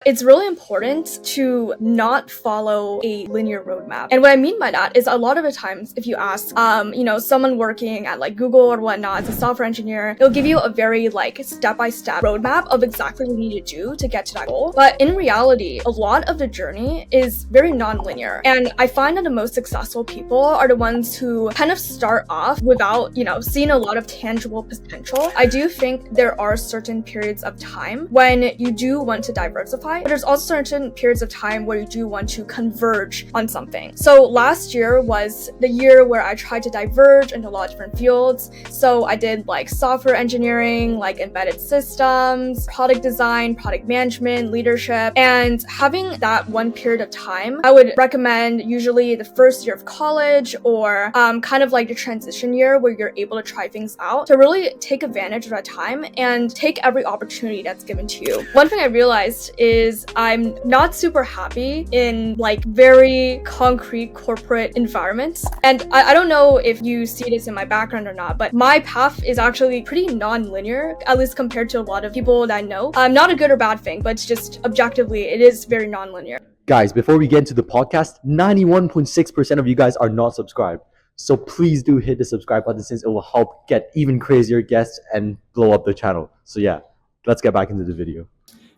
It's really important to not follow a linear roadmap. And what I mean by that is a lot of the times if you ask, someone working at like Google or whatnot as a software engineer, they'll give you a very like step-by-step roadmap of exactly what you need to do to get to that goal. But in reality, a lot of the journey is very non-linear. And I find that the most successful people are the ones who kind of start off without, seeing a lot of tangible potential. I do think there are certain periods of time when you do want to diversify, but there's also certain periods of time where you do want to converge on something. So last year was the year where I tried to diverge into a lot of different fields. So I did like software engineering, like embedded systems, product design, product management, leadership. And having that one period of time, I would recommend usually the first year of college or kind of like the transition year where you're able to try things out to really take advantage of that time and take every opportunity that's given to you. One thing I realized is I'm not super happy in like very concrete corporate environments. And I don't know if you see this in my background or not, but my path is actually pretty non-linear, at least compared to a lot of people that I know. Not a good or bad thing, but it's just objectively, it is very non-linear. Guys, before we get into the podcast, 91.6% of you guys are not subscribed. So please do hit the subscribe button since it will help get even crazier guests and blow up the channel. So yeah, let's get back into the video.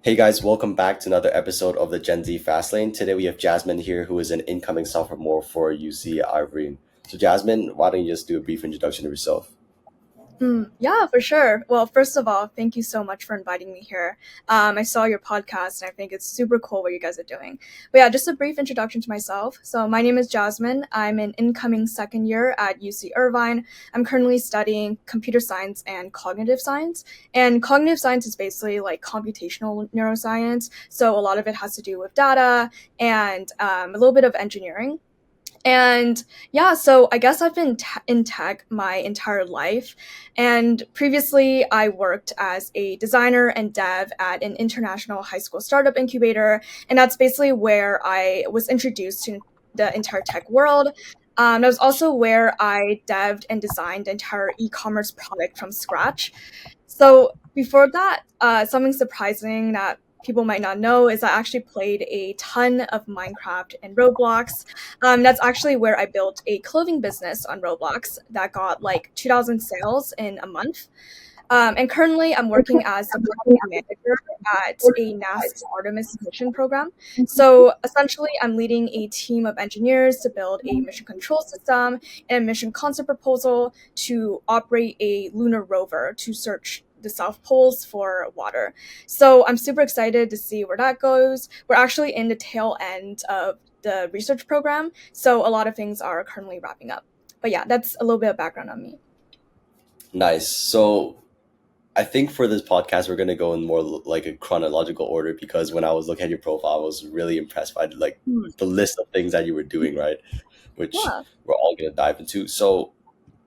Hey guys, welcome back to another episode of the Gen Z Fastlane. Today we have Jasmine here, who is an incoming sophomore for UC Irvine. So Jasmine, why don't you just do a brief introduction of yourself? Yeah, for sure. Well, first of all, thank you so much for inviting me here. I saw your podcast and I think it's super cool what you guys are doing. But yeah, just a brief introduction to myself. So my name is Jasmine. I'm an incoming second year at UC Irvine. I'm currently studying computer science and cognitive science. And cognitive science is basically like computational neuroscience. So a lot of it has to do with data and a little bit of engineering. And yeah, so I guess I've been in tech my entire life. And previously, I worked as a designer and dev at an international high school startup incubator. And that's basically where I was introduced to the entire tech world. That was also where I devved and designed the entire e-commerce product from scratch. So before that, something surprising that people might not know is I actually played a ton of Minecraft and Roblox. That's actually where I built a clothing business on Roblox that got like 2,000 sales in a month. And currently I'm working as a marketing manager at a NASA Artemis mission program. So essentially I'm leading a team of engineers to build a mission control system and a mission concept proposal to operate a lunar rover to search the South Poles for water. So I'm super excited to see where that goes. We're actually in the tail end of the research program, so a lot of things are currently wrapping up. But yeah, that's a little bit of background on me. Nice. So I think for this podcast, we're going to go in more like a chronological order because when I was looking at your profile, I was really impressed by like the list of things that you were doing, right? Which we're all going to dive into. So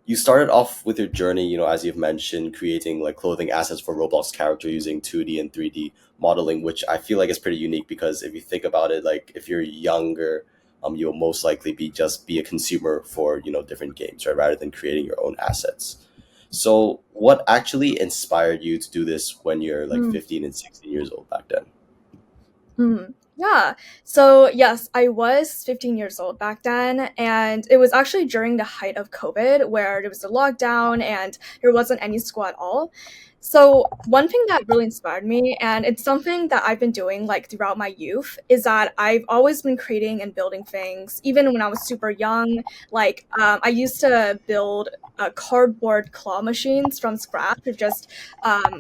you started off with your journey, as you've mentioned, creating like clothing assets for Roblox character using 2D and 3D modeling, which I feel like is pretty unique because if you think about it, like if you're younger, you'll most likely be a consumer for, different games, right? Rather than creating your own assets. So what actually inspired you to do this when you're like 15 and 16 years old back then? Yeah. So yes, I was 15 years old back then, and it was actually during the height of COVID where there was a lockdown and there wasn't any school at all. So one thing that really inspired me, and it's something that I've been doing like throughout my youth, is that I've always been creating and building things. Even when I was super young, like I used to build cardboard claw machines from scratch with just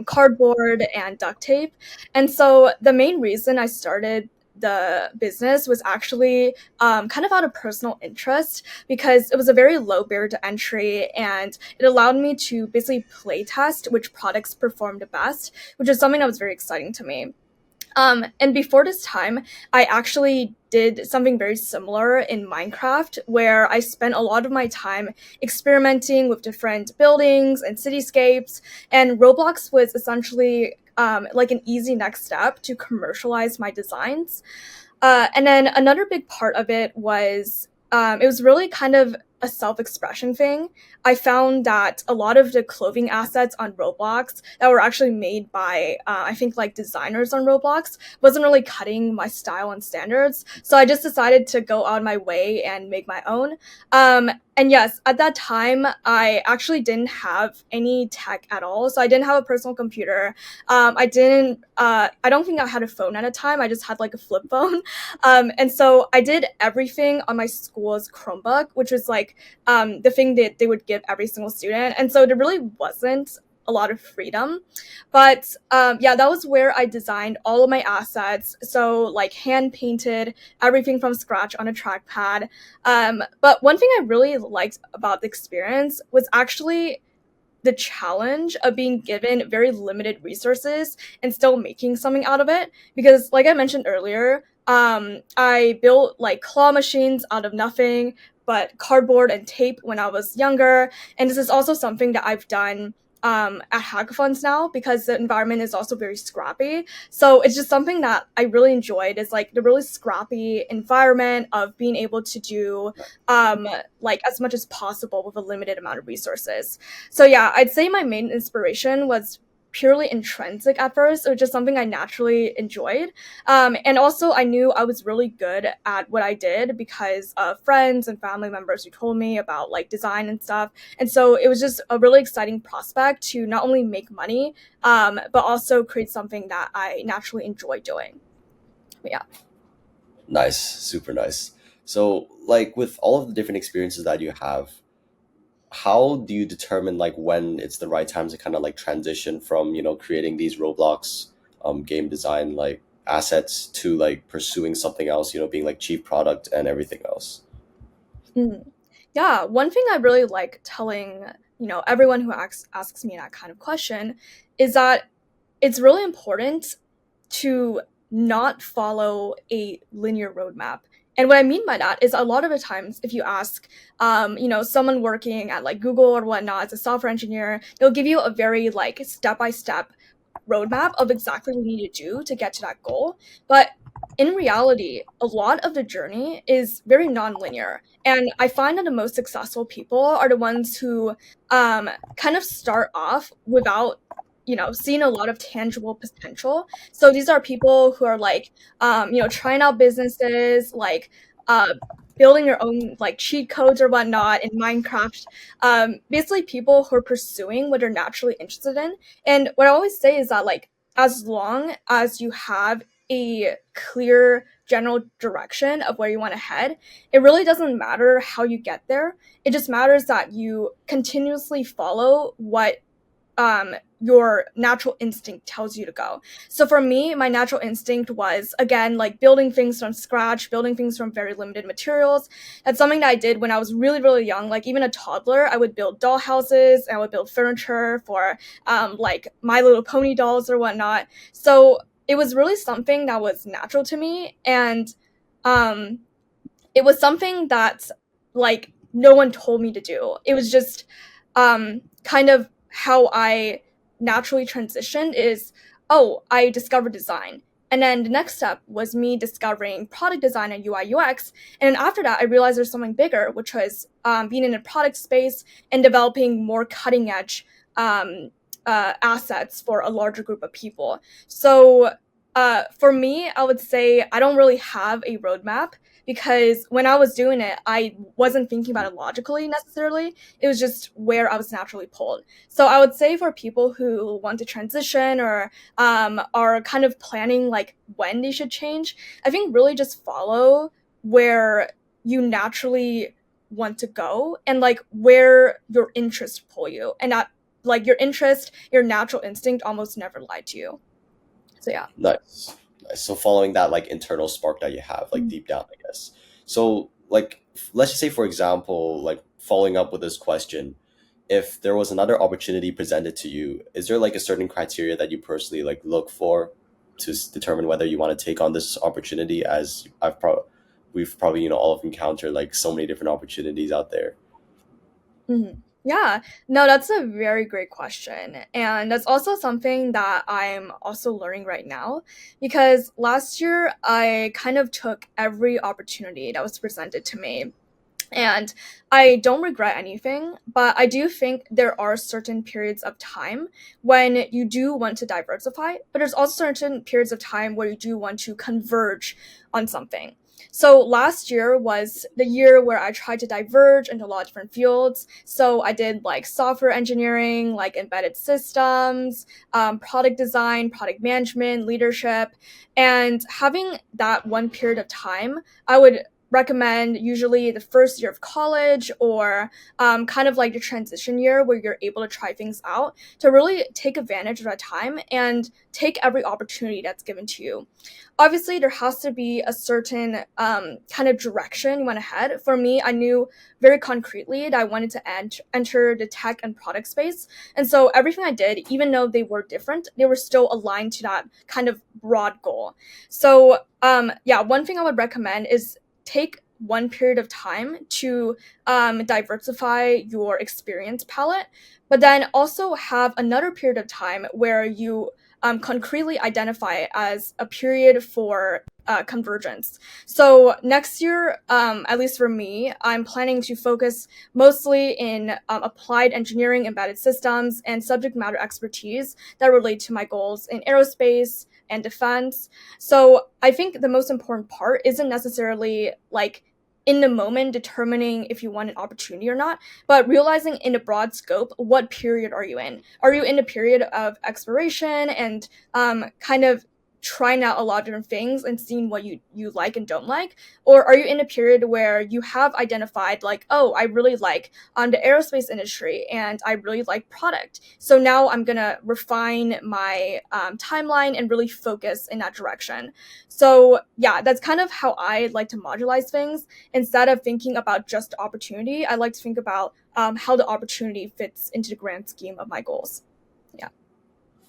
cardboard and duct tape. And so the main reason I started the business was actually kind of out of personal interest because it was a very low barrier to entry and it allowed me to basically play test which products performed the best, which is something that was very exciting to me. And before this time, I actually did something very similar in Minecraft where I spent a lot of my time experimenting with different buildings and cityscapes, and Roblox was essentially like an easy next step to commercialize my designs. And then another big part of it was really kind of a self-expression thing. I found that a lot of the clothing assets on Roblox that were actually made by, I think, like designers on Roblox wasn't really cutting my style and standards. So I just decided to go out of my way and make my own. And yes, at that time, I actually didn't have any tech at all. So I didn't have a personal computer. I don't think I had a phone at a time. I just had like a flip phone. And so I did everything on my school's Chromebook, which was like the thing that they would give every single student. And so there really wasn't a lot of freedom. But yeah, that was where I designed all of my assets. So like hand painted everything from scratch on a trackpad. But one thing I really liked about the experience was actually the challenge of being given very limited resources and still making something out of it. Because like I mentioned earlier, I built like claw machines out of nothing but cardboard and tape when I was younger. And this is also something that I've done at hackathons now because the environment is also very scrappy. So it's just something that I really enjoyed is like the really scrappy environment of being able to do like as much as possible with a limited amount of resources. So yeah, I'd say my main inspiration was purely intrinsic at first. It was just something I naturally enjoyed. And also I knew I was really good at what I did because of friends and family members who told me about like design and stuff. And so it was just a really exciting prospect to not only make money, but also create something that I naturally enjoy doing. But yeah. Nice, super nice. So, like with all of the different experiences that you have, how do you determine like when it's the right time to kind of like transition from, creating these Roblox game design like assets to like pursuing something else, being like chief product and everything else? Mhm. Yeah, one thing I really like telling, everyone who asks me that kind of question is that it's really important to not follow a linear roadmap. And what I mean by that is a lot of the times, if you ask, someone working at like Google or whatnot as a software engineer, they'll give you a very like step-by-step roadmap of exactly what you need to do to get to that goal. But in reality, a lot of the journey is very nonlinear. And I find that the most successful people are the ones who kind of start off without seeing a lot of tangible potential. So these are people who are like trying out businesses, like building their own like cheat codes or whatnot in Minecraft. Basically people who are pursuing what they're naturally interested in. And what I always say is that like as long as you have a clear general direction of where you want to head, it really doesn't matter how you get there. It just matters that you continuously follow what your natural instinct tells you to go. So for me, my natural instinct was again like building things from scratch, building things from very limited materials. That's something that I did when I was really, really young. Like even a toddler, I would build doll houses and I would build furniture for like My Little Pony dolls or whatnot. So it was really something that was natural to me, and it was something that like no one told me to do. It was just kind of how I naturally transitioned is, oh, I discovered design. And then the next step was me discovering product design and UI UX. And then after that, I realized there's something bigger, which was being in a product space and developing more cutting edge assets for a larger group of people. So for me, I would say I don't really have a roadmap because when I was doing it, I wasn't thinking about it logically necessarily. It was just where I was naturally pulled. So I would say for people who want to transition or are kind of planning like when they should change, I think really just follow where you naturally want to go and like where your interests pull you, and that like your interest, your natural instinct almost never lie to you. So yeah. Nice. Nice. So following that like internal spark that you have like deep down, I guess. So like let's just say for example, like following up with this question, if there was another opportunity presented to you, is there like a certain criteria that you personally like look for to determine whether you want to take on this opportunity? As we've probably all have encountered like so many different opportunities out there. Mhm. Yeah, no, that's a very great question. And that's also something that I'm also learning right now because last year I kind of took every opportunity that was presented to me And I don't regret anything, but I do think there are certain periods of time when you do want to diversify, but there's also certain periods of time where you do want to converge on something. So last year was the year where I tried to diverge into a lot of different fields. So I did like software engineering, like embedded systems, product design, product management, leadership. And having that one period of time, I would recommend usually the first year of college or kind of like the transition year where you're able to try things out to really take advantage of that time and take every opportunity that's given to you. Obviously, there has to be a certain kind of direction you went ahead. For me, I knew very concretely that I wanted to enter the tech and product space. And so everything I did, even though they were different, they were still aligned to that kind of broad goal. So yeah, one thing I would recommend is take one period of time to diversify your experience palette, but then also have another period of time where you concretely identify it as a period for convergence. So next year, at least for me, I'm planning to focus mostly in applied engineering, embedded systems, and subject matter expertise that relate to my goals in aerospace and defense. So I think the most important part isn't necessarily like in the moment determining if you want an opportunity or not, but realizing in a broad scope, what period are you in? Are you in a period of exploration and kind of trying out a lot of different things and seeing what you like and don't like? Or are you in a period where you have identified like, oh, I really like the aerospace industry and I really like product. So now I'm going to refine my timeline and really focus in that direction. So yeah, that's kind of how I like to modularize things. Instead of thinking about just opportunity, I like to think about how the opportunity fits into the grand scheme of my goals. Yeah.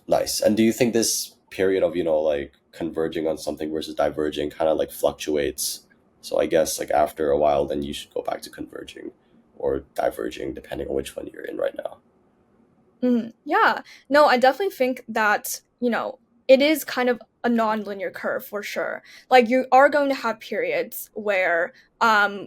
Nice. And do you think this period of, like converging on something versus diverging kind of like fluctuates? So I guess like after a while, then you should go back to converging or diverging, depending on which one you're in right now. Yeah. No, I definitely think that, it is kind of a non-linear curve for sure. Like you are going to have periods where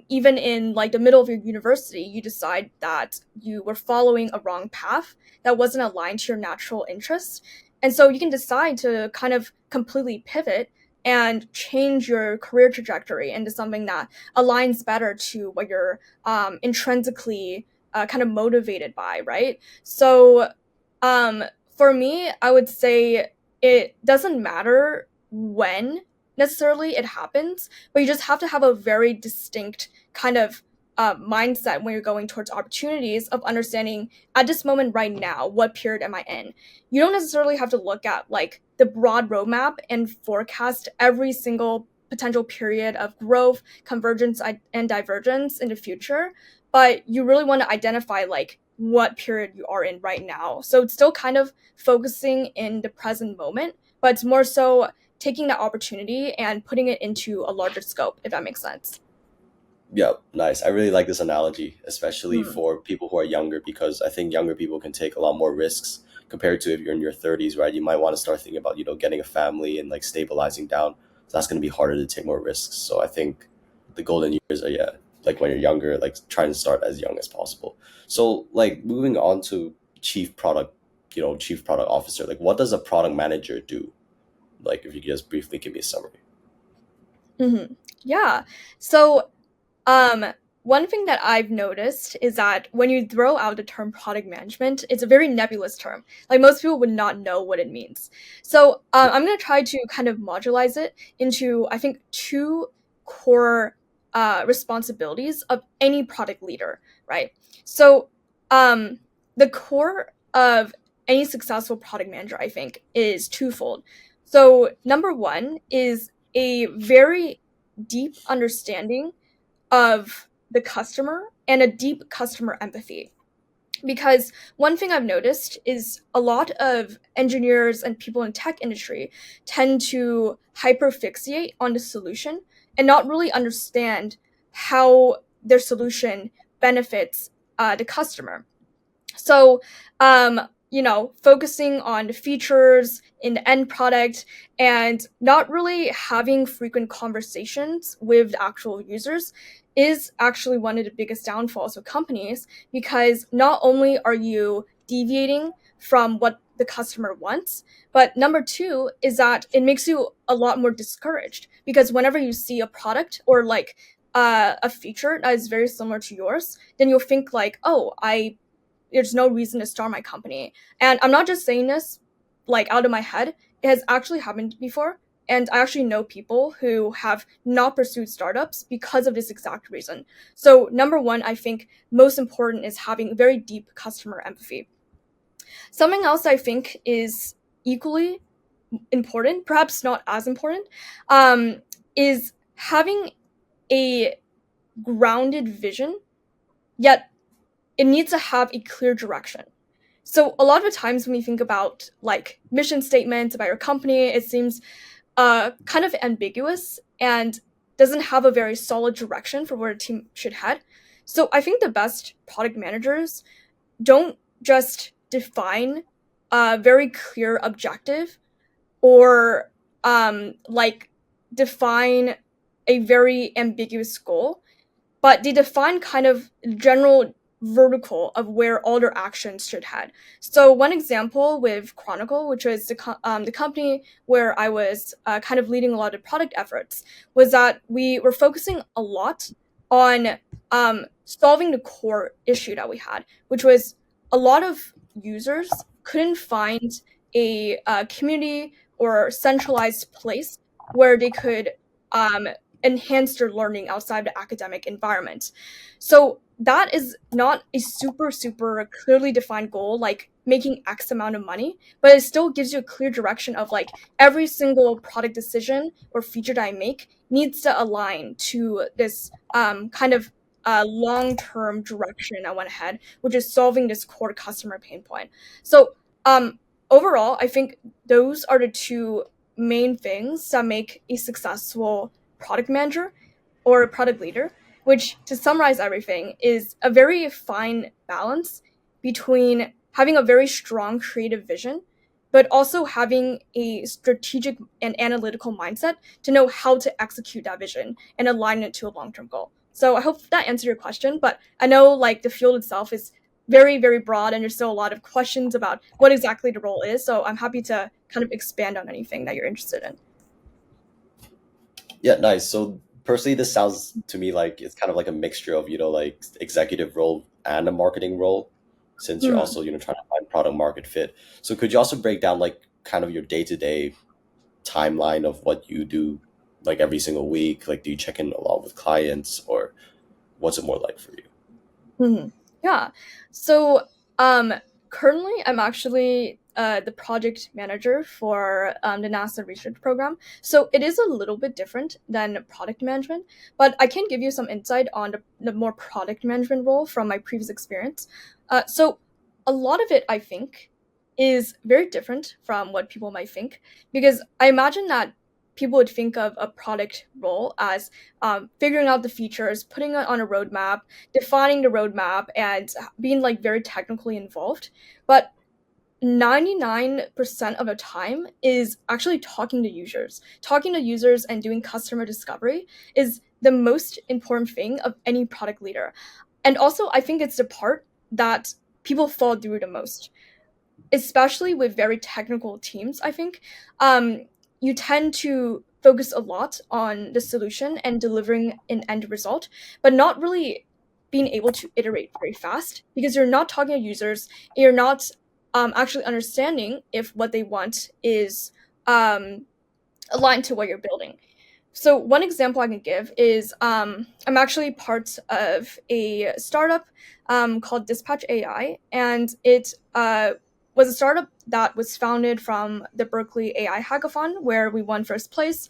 even in like the middle of your university, you decide that you were following a wrong path that wasn't aligned to your natural interests. And so you can decide to kind of completely pivot and change your career trajectory into something that aligns better to what you're intrinsically kind of motivated by, right? So for me, I would say it doesn't matter when necessarily it happens, but you just have to have a very distinct kind of mindset when you're going towards opportunities of understanding at this moment right now, what period am I in? You don't necessarily have to look at like the broad roadmap and forecast every single potential period of growth, convergence, and divergence in the future, but you really want to identify like what period you are in right now. So it's still kind of focusing in the present moment, but it's more so taking that opportunity and putting it into a larger scope, if that makes sense. Yeah, nice. I really like this analogy, especially Hmm. for people who are younger, because I think younger people can take a lot more risks compared to if you're in your 30s, right? You might want to start thinking about, getting a family and like stabilizing down. So that's going to be harder to take more risks. So I think the golden years are, yeah, like when you're younger, like trying to start as young as possible. So like moving on to chief product officer, like what does a product manager do? Like if you could just briefly give me a summary. Yeah. So Um, one thing that I've noticed is that when you throw out the term product management, it's a very nebulous term. Like most people would not know what it means. So I'm going to try to kind of modularize it into, I think, two core responsibilities of any product leader, right? So the core of any successful product manager, I think, is twofold. So number one is a very deep understanding of the customer and a deep customer empathy. Because one thing I've noticed is a lot of engineers and people in tech industry tend to hyperfixate on the solution and not really understand how their solution benefits the customer. So focusing on the features in the end product and not really having frequent conversations with the actual users is actually one of the biggest downfalls of companies, because not only are you deviating from what the customer wants, but number two is that it makes you a lot more discouraged, because whenever you see a product or like a feature that is very similar to yours, then you'll think like, oh, there's no reason to start my company. And I'm not just saying this like out of my head. It has actually happened before. And I actually know people who have not pursued startups because of this exact reason. So, number one, I think most important is having very deep customer empathy. Something else I think is equally important, perhaps not as important, is having a grounded vision, yet it needs to have a clear direction. So a lot of the times when we think about like mission statements about your company, it seems kind of ambiguous and doesn't have a very solid direction for where a team should head. So I think the best product managers don't just define a very clear objective or like define a very ambiguous goal, but they define kind of general vertical of where all their actions should head. So one example with Chronicle, which was the company where I was kind of leading a lot of product efforts, was that we were focusing a lot on solving the core issue that we had, which was a lot of users couldn't find a community or centralized place where they could enhance their learning outside the academic environment. So that is not a super clearly defined goal, like making X amount of money, but it still gives you a clear direction of like every single product decision or feature that I make needs to align to this kind of long-term direction I went ahead, which is solving this core customer pain point. So overall, I think those are the two main things that make a successful product manager or a product leader, which, to summarize everything, is a very fine balance between having a very strong creative vision, but also having a strategic and analytical mindset to know how to execute that vision and align it to a long-term goal. So I hope that answered your question, but I know like the field itself is very broad and there's still a lot of questions about what exactly the role is. So I'm happy to kind of expand on anything that you're interested in. Yeah, nice. So personally, this sounds to me like it's kind of like a mixture of, like executive role and a marketing role, since you're Hmm. also, trying to find product market fit. So could you also break down like kind of your day-to-day timeline of what you do like every single week? Like, do you check in a lot with clients, or what's it more like for you? Yeah. So currently I'm actually the project manager for the NASA research program. So it is a little bit different than product management, but I can give you some insight on the more product management role from my previous experience. So a lot of it, I think, is very different from what people might think, because I imagine that people would think of a product role as figuring out the features, putting it on a roadmap, defining the roadmap, and being like very technically involved. But 99% of the time is actually talking to users. Talking to users and doing customer discovery is the most important thing of any product leader. And also, I think it's the part that people fall through the most, especially with very technical teams. I think you tend to focus a lot on the solution and delivering an end result, but not really being able to iterate very fast, because you're not talking to users, you're not actually understanding if what they want is aligned to what you're building. So one example I can give is I'm actually part of a startup called Dispatch AI, and it was a startup that was founded from the Berkeley AI Hackathon, where we won first place.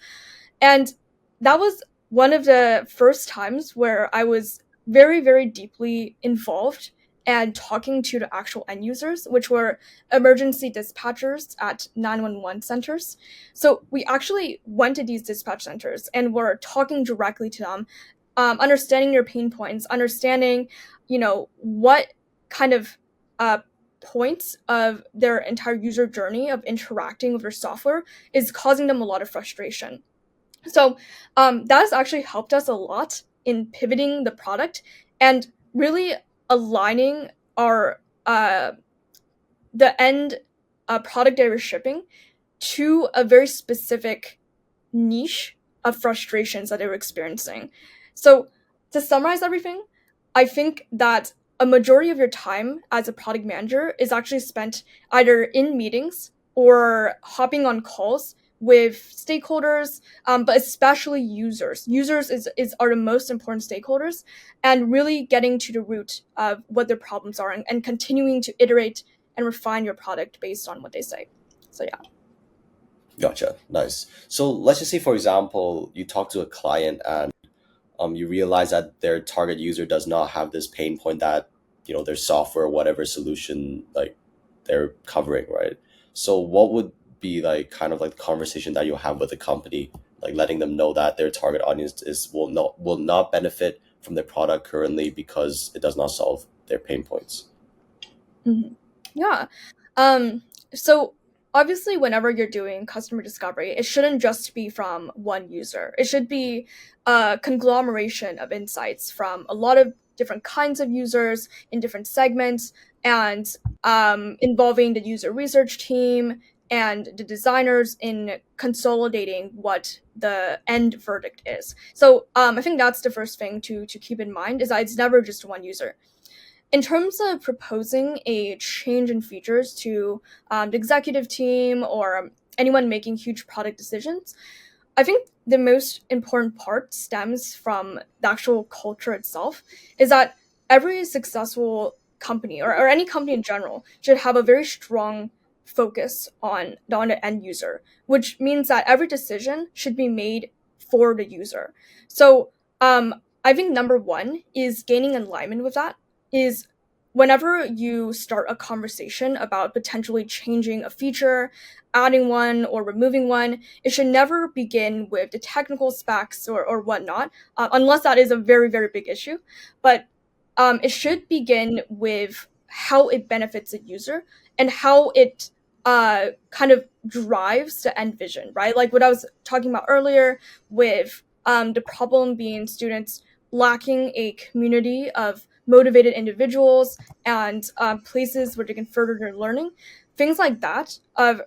And that was one of the first times where I was very deeply involved and talking to the actual end users, which were emergency dispatchers at 911 centers. So we actually went to these dispatch centers and were talking directly to them, understanding their pain points, understanding, what kind of points of their entire user journey of interacting with their software is causing them a lot of frustration. So that has actually helped us a lot in pivoting the product and really aligning our the end product that we're shipping to a very specific niche of frustrations that they were experiencing. So to summarize everything, I think that a majority of your time as a product manager is actually spent either in meetings or hopping on calls with stakeholders, but especially users. Users are the most important stakeholders, and really getting to the root of what their problems are and continuing to iterate and refine your product based on what they say. So yeah. Gotcha. Nice. So let's just say, for example, you talk to a client and you realize that their target user does not have this pain point that their software, whatever solution like they're covering, right? So what would be like kind of like the conversation that you'll have with the company, like letting them know that their target audience will not benefit from the product currently because it does not solve their pain points. Mm-hmm. Yeah. So obviously, whenever you're doing customer discovery, it shouldn't just be from one user. It should be a conglomeration of insights from a lot of different kinds of users in different segments, and involving the user research team and the designers in consolidating what the end verdict is. So I think that's the first thing to keep in mind, is that it's never just one user. In terms of proposing a change in features to the executive team or anyone making huge product decisions, I think the most important part stems from the actual culture itself, is that every successful company, or any company in general, should have a very strong focus on the end user, which means that every decision should be made for the user. So I think number one is gaining alignment with that, is whenever you start a conversation about potentially changing a feature, adding one or removing one, it should never begin with the technical specs or whatnot, unless that is a very, very big issue. But it should begin with how it benefits the user and how it kind of drives the end vision, right? Like what I was talking about earlier with the problem being students lacking a community of motivated individuals and places where they can further their learning. Things like that of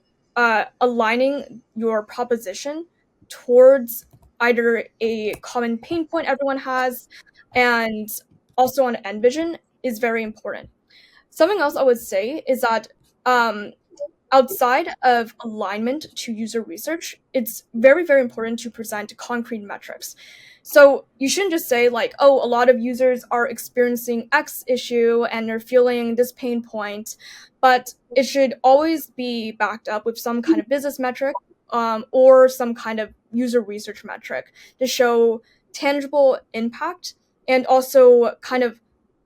aligning your proposition towards either a common pain point everyone has and also on end vision is very important. Something else I would say is that um, outside of alignment to user research, it's very, very important to present concrete metrics. So you shouldn't just say like, oh, a lot of users are experiencing X issue and they're feeling this pain point, but it should always be backed up with some kind of business metric or some kind of user research metric to show tangible impact and also kind of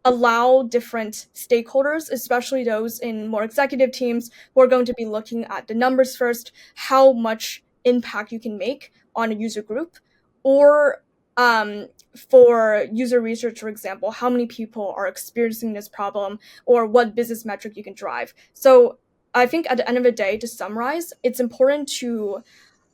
allow different stakeholders, especially those in more executive teams, who are going to be looking at the numbers first, how much impact you can make on a user group, or for user research, for example, how many people are experiencing this problem, or what business metric you can drive. So I think at the end of the day, to summarize, it's important to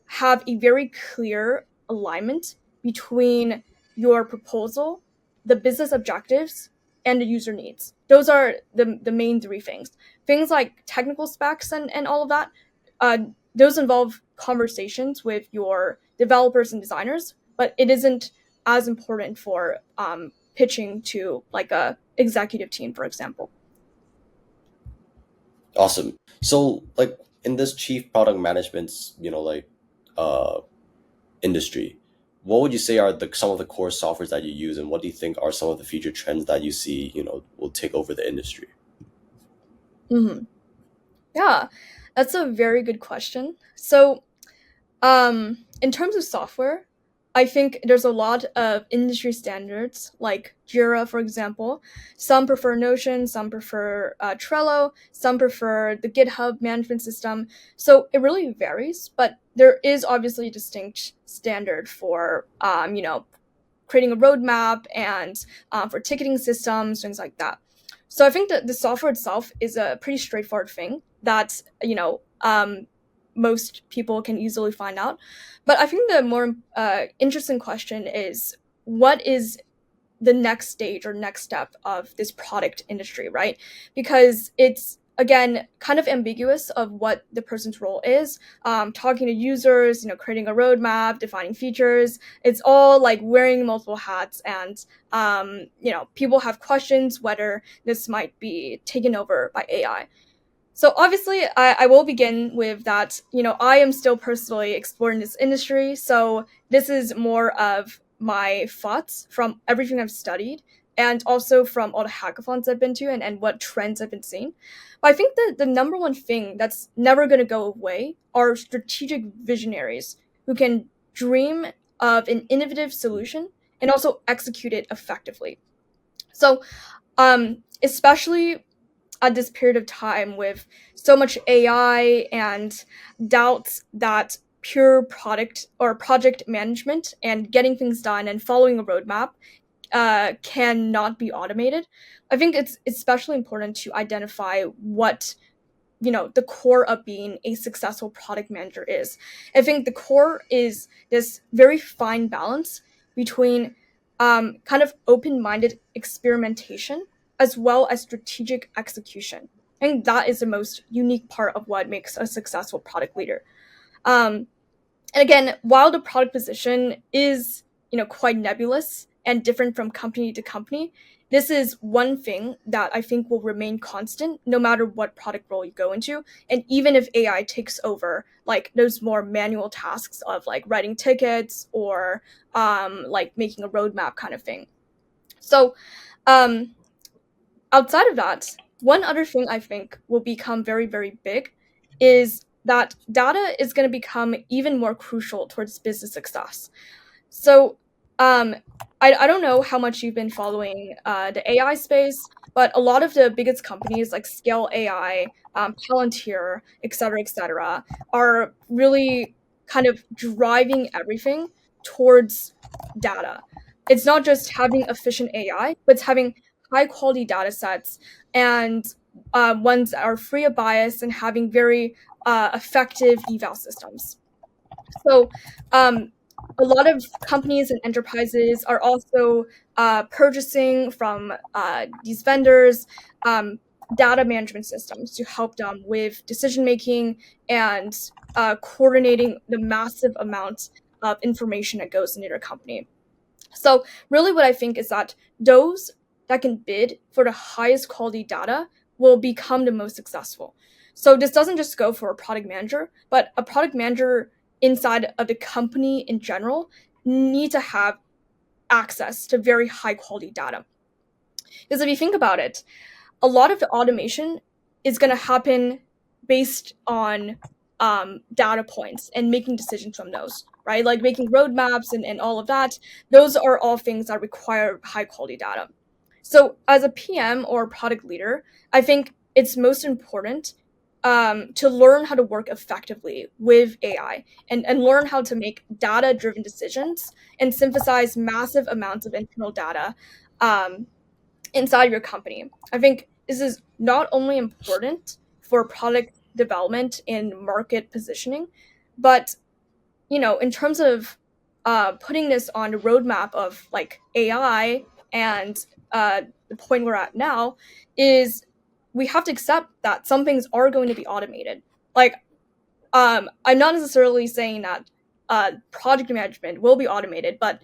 have a very clear alignment between your proposal, the business objectives, and the user needs. Those are the main three things. Things like technical specs and all of that, those involve conversations with your developers and designers, but it isn't as important for pitching to like a executive team, for example. Awesome. So like in this chief product management, uh industry, what would you say are some of the core softwares that you use, and what do you think are some of the future trends that you see, will take over the industry? Mm-hmm. Yeah, that's a very good question. So in terms of software, I think there's a lot of industry standards like Jira, for example. Some prefer Notion, some prefer Trello, some prefer the GitHub management system. So it really varies, but there is obviously a distinct standard for, creating a roadmap and for ticketing systems, things like that. So I think that the software itself is a pretty straightforward thing that, most people can easily find out. But I think the more interesting question is, what is the next stage or next step of this product industry, right? Because it's, again, kind of ambiguous of what the person's role is. Talking to users, creating a roadmap, defining features. It's all like wearing multiple hats, and people have questions whether this might be taken over by AI. So obviously, I will begin with that. I am still personally exploring this industry, so this is more of my thoughts from everything I've studied, and also from all the hackathons I've been to, and what trends I've been seeing. But I think that the number one thing that's never going to go away are strategic visionaries who can dream of an innovative solution and also execute it effectively. So, especially at this period of time with so much AI and doubts that pure product or project management and getting things done and following a roadmap cannot be automated. I think it's especially important to identify what the core of being a successful product manager is. I think the core is this very fine balance between kind of open-minded experimentation as well as strategic execution. I think that is the most unique part of what makes a successful product leader. um, and again, while the product position is, quite nebulous and different from company to company, this is one thing that I think will remain constant no matter what product role you go into. And even if AI takes over, like those more manual tasks of like writing tickets or like making a roadmap kind of thing. So um, outside of that, one other thing I think will become very, very big is that data is going to become even more crucial towards business success. So, um, I don't know how much you've been following the AI space, but a lot of the biggest companies like Scale AI, Palantir, et cetera, are really kind of driving everything towards data. It's not just having efficient AI, but it's having high quality data sets and ones that are free of bias and having very effective eval systems. So, a lot of companies and enterprises are also purchasing from these vendors data management systems to help them with decision making and coordinating the massive amount of information that goes into their company. So, really, what I think is that those that can bid for the highest quality data will become the most successful. So, this doesn't just go for a product manager, but a product manager inside of the company in general need to have access to very high quality data. Because if you think about it, a lot of the automation is going to happen based on data points and making decisions from those, right? Like making roadmaps and all of that. Those are all things that require high quality data. So, as a PM or product leader, I think it's most important to learn how to work effectively with AI and learn how to make data driven decisions and synthesize massive amounts of internal data um, inside your company. I think this is not only important for product development and market positioning, but in terms of putting this on the roadmap of like AI and the point we're at now is we have to accept that some things are going to be automated. Like, I'm not necessarily saying that project management will be automated, but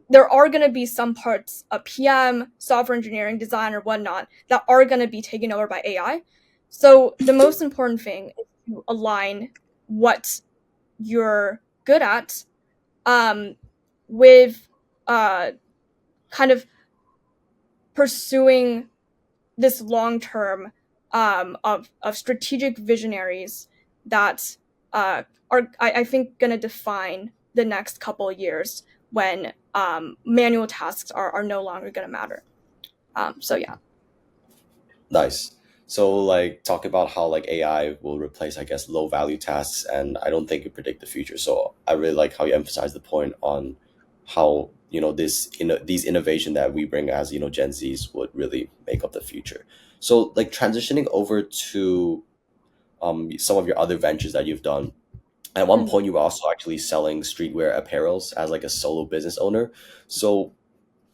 there are going to be some parts of PM, software engineering, design, or whatnot that are going to be taken over by AI. So the most important thing is to align what you're good at um, with kind of pursuing this long term of strategic visionaries that are, I think, going to define the next couple of years when manual tasks are no longer going to matter. So yeah. Nice. So like talk about how like AI will replace, I guess, low value tasks, and I don't think it predict the future. So I really like how you emphasize the point on how these innovation that we bring as Gen Zs would really make up the future. So like transitioning over to some of your other ventures that you've done. At one Mm. point, you were also actually selling streetwear apparels as like a solo business owner. So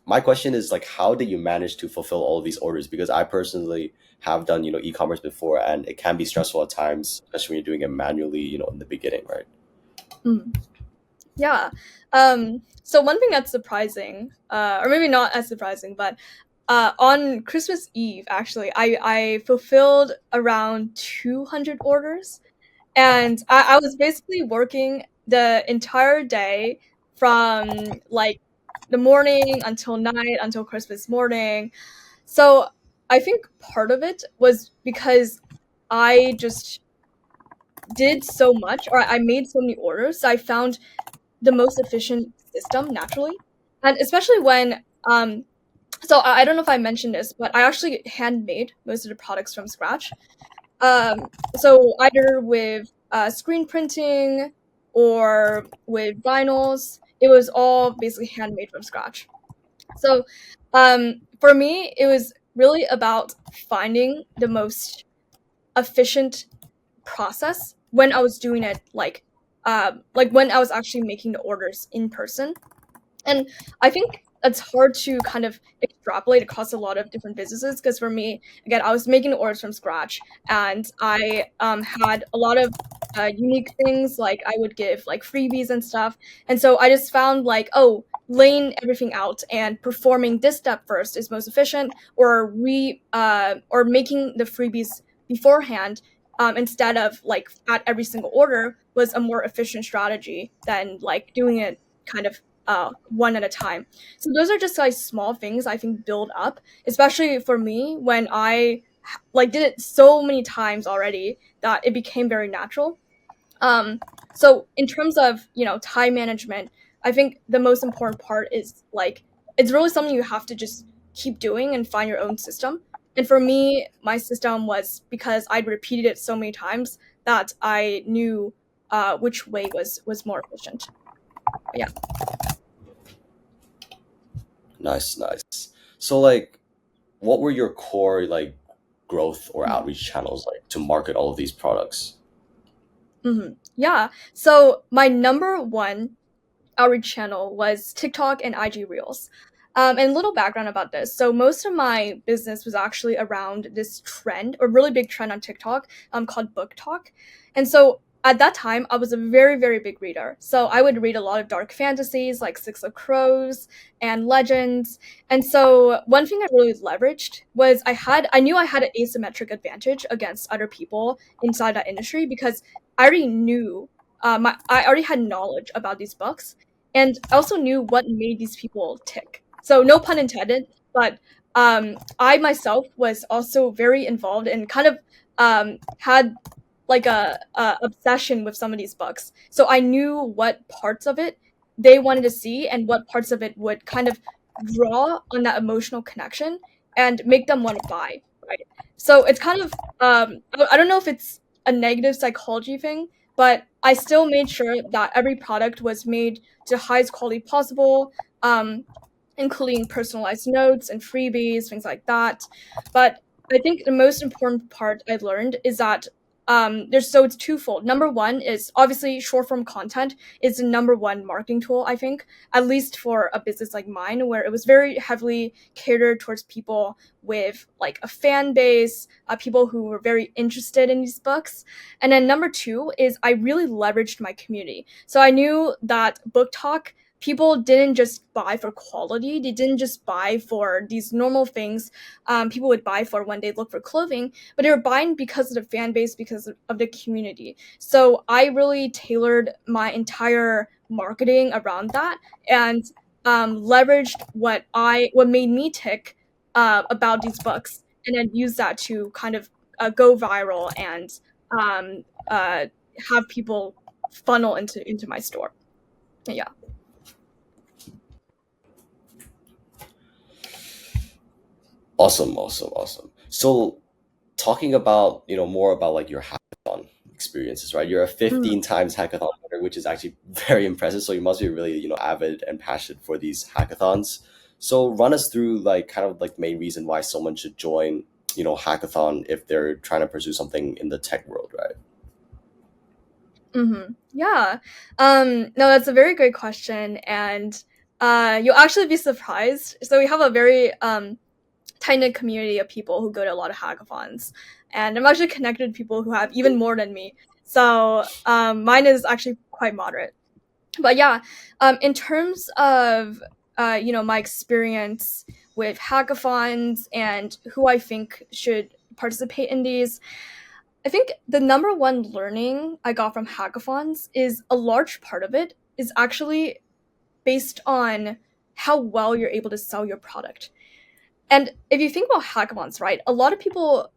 my question is like, how did you manage to fulfill all of these orders? Because I personally have done e-commerce before, and it can be stressful at times, especially when you're doing it manually, in the beginning, right? Mm. Yeah. So one thing that's surprising, or maybe not as surprising, but on Christmas Eve, actually, I fulfilled around 200 orders, and I was basically working the entire day from like the morning until night until Christmas morning. So I think part of it was because I just did so much, or I made so many orders, so I found the most efficient system naturally. And especially when so I don't know if I mentioned this, but I actually handmade most of the products from scratch. So either with screen printing or with vinyls, it was all basically handmade from scratch. So for me, it was really about finding the most efficient process when I was doing it, like when I was actually making the orders in person. And I think it's hard to kind of extrapolate across a lot of different businesses because for me, again, I was making orders from scratch, and I had a lot of unique things, like I would give like freebies and stuff. And so I just found like, oh, laying everything out and performing this step first is most efficient, or making the freebies beforehand, instead of like at every single order, was a more efficient strategy than like doing it kind of one at a time. So those are just like small things I think build up, especially for me when I like did it so many times already that it became very natural. Um, so in terms of time management, I think the most important part is like it's really something you have to just keep doing and find your own system. And for me, my system was because I'd repeated it so many times that I knew which way was more efficient. But yeah. Nice, nice. So like, what were your core like growth or outreach channels like to market all of these products? Yeah. So my number one outreach channel was TikTok and IG Reels. And a little background about this. So most of my business was actually around this trend, a really big trend on TikTok, called book talk. And so at that time, I was a very, very big reader. So I would read a lot of dark fantasies like Six of Crows and Legends. And so one thing I really leveraged was I knew I had an asymmetric advantage against other people inside that industry because I already knew I already had knowledge about these books, and I also knew what made these people tick. So no pun intended, but I myself was also very involved and kind of had like a obsession with some of these books. So I knew what parts of it they wanted to see and what parts of it would kind of draw on that emotional connection and make them want to buy. Right. So it's kind of I don't know if it's a negative psychology thing, but I still made sure that every product was made to highest quality possible, um, including personalized notes and freebies, things like that. But I think the most important part I learned is that it's twofold. Number one is obviously short form content is the number one marketing tool, I think, at least for a business like mine, where it was very heavily catered towards people with like a fan base, people who were very interested in these books. And then number two is I really leveraged my community. So I knew that book talk, people didn't just buy for quality. They didn't just buy for these normal things people would buy for when they look for clothing, but they were buying because of the fan base, because of the community. So I really tailored my entire marketing around that and leveraged what made me tick about these books, and then use that to kind of go viral and um, have people funnel into my store. Yeah. Awesome, awesome, awesome. So talking about more about like your hackathon. hackathon experiences, right? You're a 15 times hackathon winner, which is actually very impressive. So you must be really, avid and passionate for these hackathons. So run us through like kind of like the main reason why someone should join, hackathon if they're trying to pursue something in the tech world, right? Yeah. No, that's a very great question, and you'll actually be surprised. So we have a very tight-knit community of people who go to a lot of hackathons, and I'm actually connected to people who have even more than me. So mine is actually quite moderate. But yeah, in terms of my experience with hackathons and who I think should participate in these, I think the number one learning I got from hackathons is a large part of it is actually based on how well you're able to sell your product. And if you think about hackathons, right, a lot of people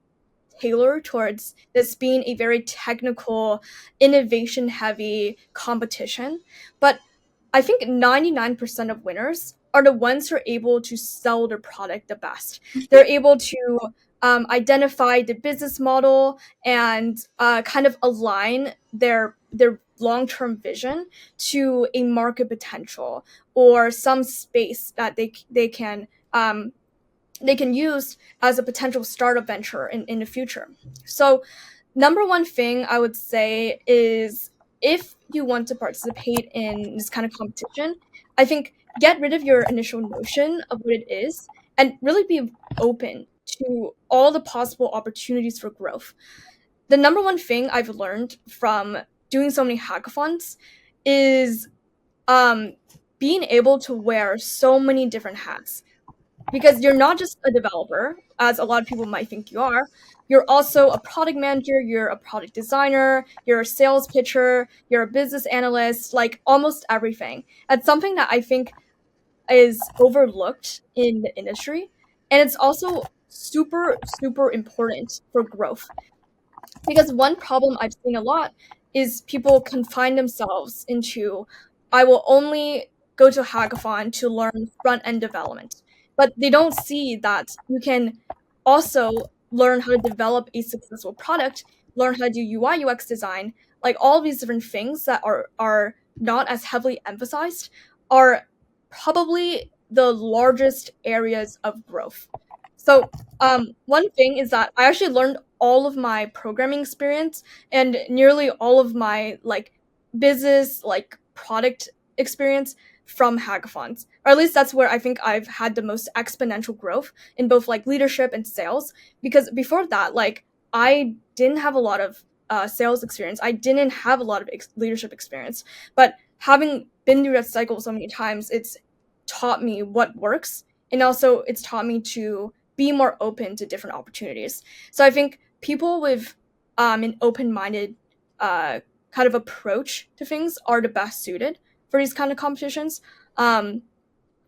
tailor towards this being a very technical, innovation heavy competition. But I think 99% of winners are the ones who are able to sell their product the best. They're able to identify the business model and kind of align their long-term vision to a market potential or some space that they can use as a potential startup venture in the future. So, number one thing I would say is if you want to participate in this kind of competition, I think get rid of your initial notion of what it is and really be open to all the possible opportunities for growth. The number one thing I've learned from doing so many hackathons is um, being able to wear so many different hats because you're not just a developer, as a lot of people might think you are. You're also a product manager, you're a product designer, you're a sales pitcher, you're a business analyst, like almost everything. That's something that I think is overlooked in the industry. And it's also super, super important for growth. Because one problem I've seen a lot is people confine themselves into, I will only go to a hackathon to learn front end development. But they don't see that you can also learn how to develop a successful product, learn how to do UI UX design, like all these different things that are not as heavily emphasized are probably the largest areas of growth. So one thing is that I actually learned all of my programming experience and nearly all of my like business like product experience from hackathons, or at least that's where I think I've had the most exponential growth in both like leadership and sales. Because before that, like I didn't have a lot of sales experience, I didn't have a lot of leadership experience, but having been through that cycle so many times, it's taught me what works, and also it's taught me to be more open to different opportunities. So I think people with an open-minded kind of approach to things are the best suited for these kind of competitions. And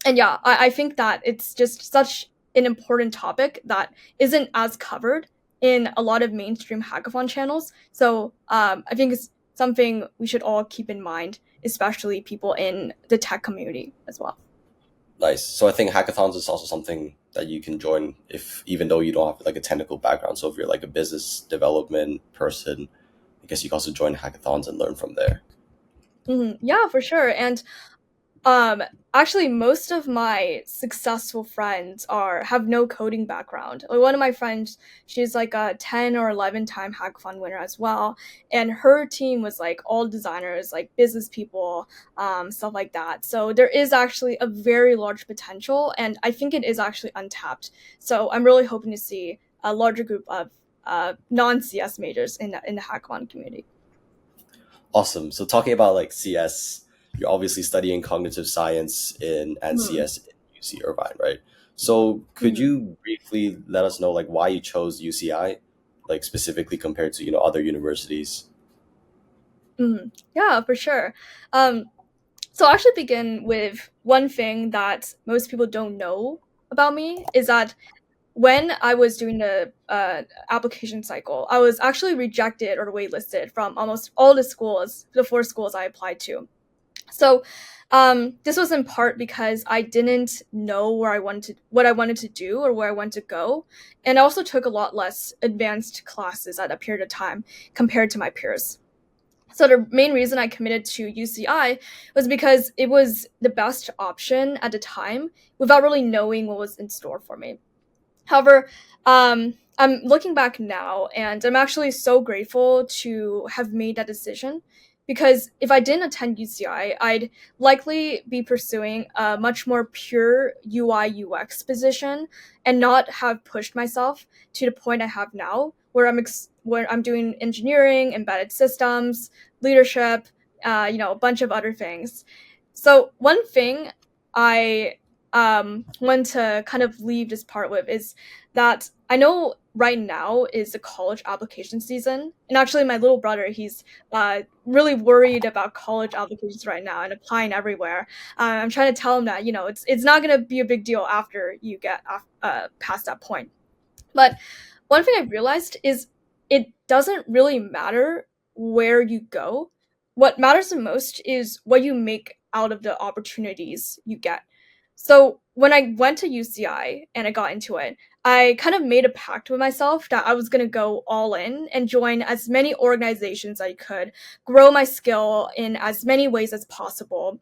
yeah, I think that it's just such an important topic that isn't as covered in a lot of mainstream hackathon channels. So I think it's something we should all keep in mind, especially people in the tech community as well. Nice. So I think hackathons is also something that you can join if even though you don't have like a technical background. So if you're like a business development person, I guess you can also join hackathons and learn from there. Yeah, for sure. And Um, actually, most of my successful friends have no coding background. Like one of my friends, she's like a 10 or 11 time hackathon winner as well, and her team was like all designers, like business people, stuff like that. So there is actually a very large potential, and I think it is actually untapped. So I'm really hoping to see a larger group of non CS majors in the hackathon community. Awesome. So talking about like CS, you're obviously studying cognitive science and Mhm. CS in UC Irvine, right? So could Mhm. you briefly let us know like why you chose UCI, like specifically compared to other universities? Yeah, for sure. Um, So I'll actually begin with one thing that most people don't know about me is that when I was doing the application cycle, I was actually rejected or waitlisted from almost all the schools, the four schools I applied to. So this was in part because I didn't know what I wanted to do or where I wanted to go, and I also took a lot less advanced classes at that period of time compared to my peers. So the main reason I committed to UCI was because it was the best option at the time without really knowing what was in store for me. However, I'm looking back now and I'm actually so grateful to have made that decision because if I didn't attend UCI, I'd likely be pursuing a much more pure UI UX position and not have pushed myself to the point I have now where where I'm doing engineering, embedded systems, leadership, a bunch of other things. So one thing I want to kind of leave this part with is that I know right now is the college application season, and actually my little brother, he's really worried about college applications right now and applying everywhere. I'm trying to tell him that it's not going to be a big deal after you get past that point. But one thing I've realized is it doesn't really matter where you go. What matters the most is what you make out of the opportunities you get. So when I went to UCI and I got into it, I kind of made a pact with myself that I was going to go all in and join as many organizations I could, grow my skill in as many ways as possible.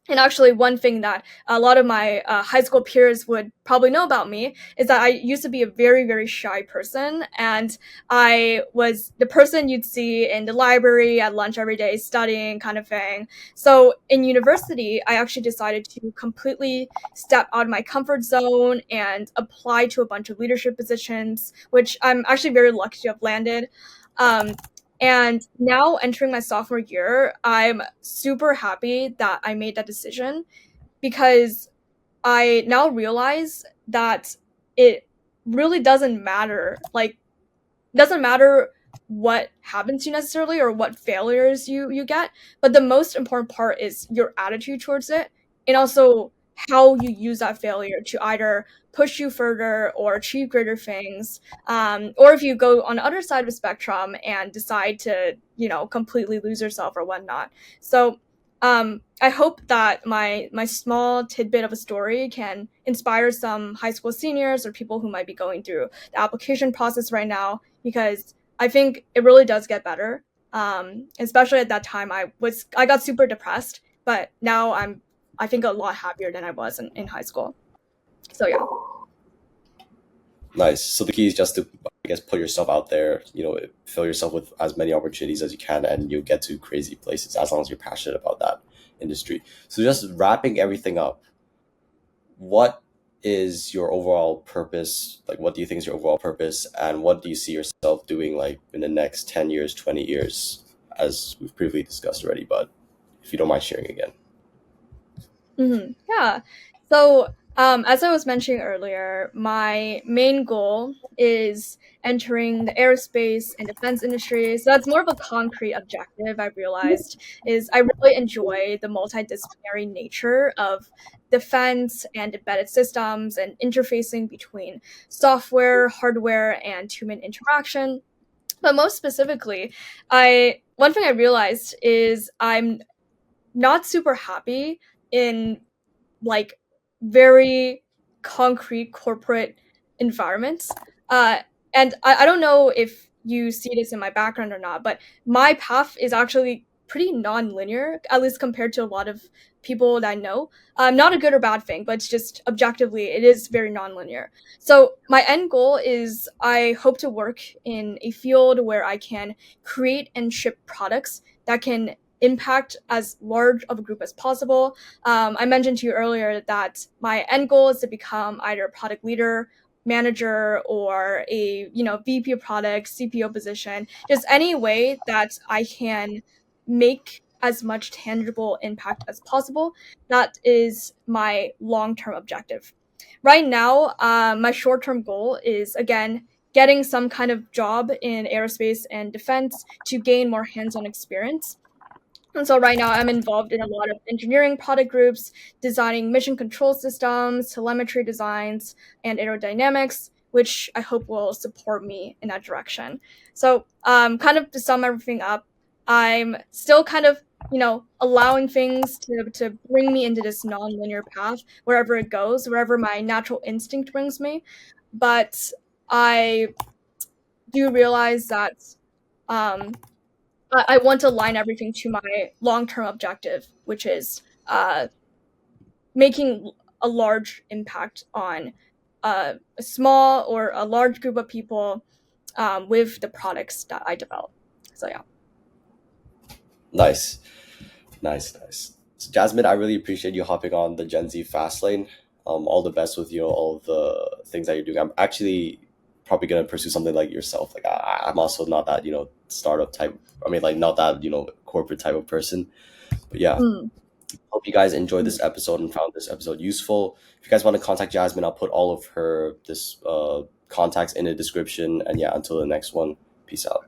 And actually, one thing that a lot of my high school peers would probably know about me is that I used to be a very, very shy person. And I was the person you'd see in the library at lunch every day studying, kind of thing. So in university, I actually decided to completely step out of my comfort zone and apply to a bunch of leadership positions, which I'm actually very lucky to have landed. Um, and now entering my sophomore year, I'm super happy that I made that decision because I now realize that it really doesn't matter. Like, doesn't matter what happens to you necessarily or what failures you get, but the most important part is your attitude towards it and also how you use that failure to either push you further or achieve greater things, or if you go on the other side of the spectrum and decide to completely lose yourself or whatnot. So I hope that my small tidbit of a story can inspire some high school seniors or people who might be going through the application process right now, because I think it really does get better. Especially at that time, I got super depressed, but now I think a lot happier than I was in high school. So yeah. Nice. So the key is just to, I guess, put yourself out there, fill yourself with as many opportunities as you can, and you'll get to crazy places as long as you're passionate about that industry. So just wrapping everything up, what is your overall purpose? Like, what do you think is your overall purpose? And what do you see yourself doing, like, in the next 10 years, 20 years, as we've previously discussed already? But if you don't mind sharing again. Yeah. So, as I was mentioning earlier, my main goal is entering the aerospace and defense industry. So that's more of a concrete objective. I've realized is I really enjoy the multidisciplinary nature of defense and embedded systems and interfacing between software, hardware, and human interaction. But most specifically, I one thing I realized is I'm not super happy in like very concrete corporate environments. Uh, and I don't know if you see this in my background or not, but my path is actually pretty non-linear, at least compared to a lot of people that I know. Not a good or bad thing, but it's just objectively, it is very non-linear. So my end goal is I hope to work in a field where I can create and ship products that can impact as large of a group as possible. I mentioned to you earlier that my end goal is to become either a product leader, manager, or a VP of product, CPO position. Just any way that I can make as much tangible impact as possible. That is my long-term objective. Right now, my short-term goal is again getting some kind of job in aerospace and defense to gain more hands-on experience. And so right now I'm involved in a lot of engineering product groups, designing mission control systems, telemetry designs, and aerodynamics, which I hope will support me in that direction. So kind of to sum everything up, I'm still kind of allowing things to bring me into this nonlinear path wherever it goes, wherever my natural instinct brings me. But I do realize that um, I want to align everything to my long-term objective, which is making a large impact on a small or a large group of people with the products that I develop. So yeah. Nice. So Jasmine, I really appreciate you hopping on the Gen Z fast lane. All the best with all the things that you're doing. I'm actually probably gonna pursue something like yourself. Like I'm also not that startup type. I mean, like not that corporate type of person. But yeah, Mm. hope you guys enjoyed this episode and found this episode useful. If you guys want to contact Jasmine, I'll put all of her contacts in the description. And yeah, until the next one, peace out.